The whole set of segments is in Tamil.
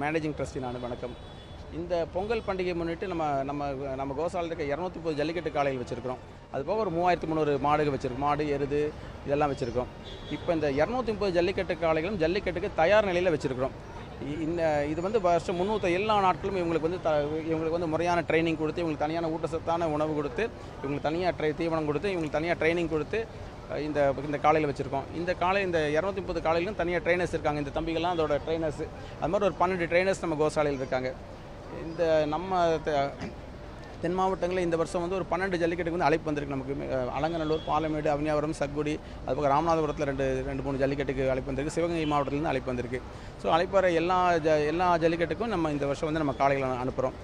மேனேஜிங் ட்ரஸ்டி நான். வணக்கம். இந்த பொங்கல் பண்டிகை முன்னிட்டு நம்ம கோசாலையில் இருக்க 230 ஜல்லிக்கட்டு காளைகள் வச்சுருக்கிறோம். அது போக ஒரு 3300 மாடுகள் வச்சுருக்கோம். மாடு, எருது இதெல்லாம் வச்சுருக்கோம். இப்போ இந்த 230 ஜல்லிக்கட்டு காளைகளும் ஜல்லிக்கட்டுக்கு தயார் நிலையில் வச்சுருக்கிறோம். இது வந்து வருஷம் 300 எல்லா நாட்களும் இவங்களுக்கு வந்து முறையான ட்ரைனிங் கொடுத்து, இவங்களுக்கு தனியான ஊட்டச்சத்தான உணவு கொடுத்து, இவங்களுக்கு தனியாக தீவனம் கொடுத்து, இவங்களுக்கு தனியாக ட்ரைனிங் கொடுத்து இந்த காலையில் வச்சுருக்கோம். இந்த 230 காலையிலும் தனியாக ட்ரைனர்ஸ் இருக்காங்க. இந்த தம்பிகள்லாம் அதோட ட்ரைனர்ஸு. அது மாதிரி ஒரு 12 ட்ரைனர்ஸ் நம்ம கோசாலையில் இருக்காங்க. இந்த நம்ம தென் மாவட்டங்களில் இந்த வருஷம் வந்து ஒரு 12 ஜல்லிக்கட்டுக்கு வந்து அழைப்பு வந்திருக்கு. நமக்கு அலங்கநல்லூர், பாலமேடு, அவனியாபுரம், சக்குடி, அதுபோக ராமநாதபுரத்தில் 2-3 ஜல்லிக்கட்டுக்கு அழைப்பு வந்திருக்கு. சிவகங்கை மாவட்டத்திலேருந்து அழைப்பு வந்திருக்கு. ஸோ அழைப்பு வர எல்லா ஜல்லிக்கட்டுக்கும் நம்ம இந்த வருஷம் வந்து நம்ம காளைகளை அனுப்புகிறோம்.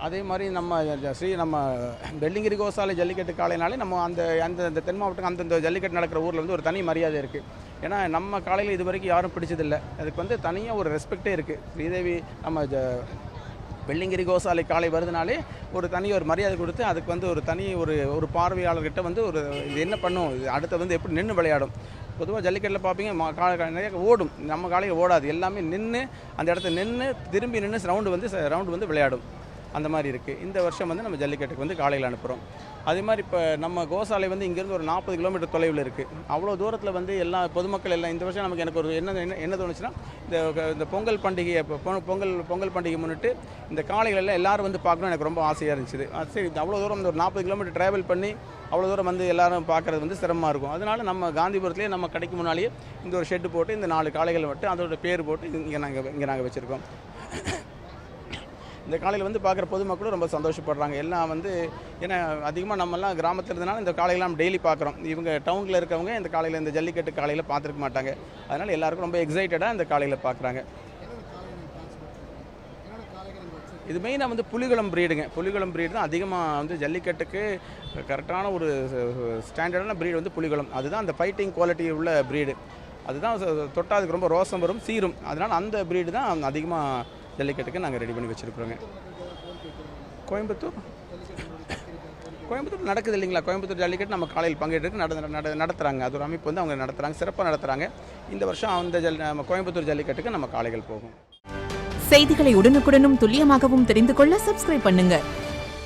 அதே மாதிரி நம்ம வெள்ளிங்கிரி கோசாலை ஜல்லிக்கட்டு காளைனாலே நம்ம அந்த தென் மாவட்டம் அந்தந்த ஜல்லிக்கட்டு நடக்கிற ஊரில் வந்து ஒரு தனி மரியாதை இருக்குது. ஏன்னா நம்ம காளையில் இது வரைக்கும் யாரும் பிடிச்சதில்லை. அதுக்கு வந்து தனியாக ஒரு ரெஸ்பெக்டே இருக்குது. ஸ்ரீதேவி நம்ம வெள்ளிங்கிரி கோசாலை காளை வருதுனாலே ஒரு மரியாதை கொடுத்து அதுக்கு வந்து ஒரு தனி ஒரு பார்வையாளர்கிட்ட வந்து இது என்ன பண்ணும், அடுத்து வந்து எப்படி நின்று விளையாடும். பொதுவாக ஜல்லிக்கட்டில் பார்ப்பீங்க நிறைய ஓடும், நம்ம காளையை ஓடாது. எல்லாமே நின்று அந்த இடத்த திரும்பி நின்று ரவுண்டு வந்து விளையாடும். அந்த மாதிரி இருக்குது. இந்த வருஷம் வந்து நம்ம ஜல்லிக்கட்டுக்கு வந்து காளையில் அனுப்புகிறோம். அதே மாதிரி இப்போ நம்ம கோசாலை வந்து இங்கேருந்து ஒரு 40 கிலோமீட்டர் தொலைவில் இருக்குது. அவ்வளோ தூரத்தில் வந்து எல்லா பொதுமக்கள் எல்லாம் இந்த வருஷம் நமக்கு எனக்கு ஒரு என்ன தோணுச்சுன்னா, இந்த பொங்கல் பண்டிகையை பொங்கல் பண்டிகை முன்னிட்டு இந்த காளைகள் எல்லாம் எல்லோரும் வந்து பார்க்கணும் எனக்கு ரொம்ப ஆசையாக இருந்துச்சு. சரி, அவ்வளோ தூரம் ஒரு 40 கிலோமீட்டர் ட்ராவல் பண்ணி அவ்வளோ தூரம் வந்து எல்லோரும் பார்க்குறது வந்து சிரமமாக இருக்கும். அதனால் நம்ம காந்திபுரத்துலேயே நம்ம கடைக்கு முன்னாலேயே இந்த ஒரு ஷெட்டு போட்டு இந்த 4 காளைகள் மட்டும் அதோட பேர் போட்டு இங்கே நாங்கள் வச்சுருக்கோம். இந்த காலையில் வந்து பார்க்குற பொதுமக்களும் ரொம்ப சந்தோஷப்படுறாங்க. எல்லாம் வந்து ஏன்னா அதிகமாக நம்மலாம் கிராமத்தில் இருந்தனால இந்த காலையெல்லாம் நம்ம டெய்லி பார்க்குறோம். இவங்க டவுனில் இருக்கவங்க இந்த காலையில் இந்த ஜல்லிக்கட்டு காலையில் பார்த்துருக்க மாட்டாங்க. அதனால் எல்லாருக்கும் ரொம்ப எக்ஸைட்டடாக இந்த காலையில் பார்க்குறாங்க. இது மெயினாக வந்து புலிகுளம் ப்ரீடுங்க. புலிகுளம் ப்ரீடு தான் அதிகமாக வந்து ஜல்லிக்கட்டுக்கு கரெக்டான ஒரு ஸ்டாண்டர்டான ப்ரீடு வந்து புலிகுளம். அதுதான் அந்த ஃபைட்டிங் குவாலிட்டி உள்ள ப்ரீடு. அதுதான் தொட்டால் அதுக்கு ரொம்ப ரோசம் வரும், சீரும். அதனால் அந்த ப்ரீடு தான் அதிகமாக ஜல்லிக்கட்டுக்கு நாங்கள் ரெடி பண்ணி வச்சுருக்குறோங்க. கோயம்புத்தூர் நடக்குது இல்லைங்களா? கோயம்புத்தூர் ஜல்லிக்கட்டு நம்ம காலையில் பங்கேற்று நடத்துகிறாங்க. அது ஒரு அமைப்பு வந்து அவங்க நடத்துகிறாங்க, சிறப்பாக நடத்துகிறாங்க. இந்த வருஷம் நம்ம கோயம்புத்தூர் ஜல்லிக்கட்டுக்கு நம்ம காளைகள் போகும். செய்திகளை உடனுக்குடனும் துல்லியமாகவும் தெரிந்து கொள்ள சப்ஸ்கிரைப் பண்ணுங்க.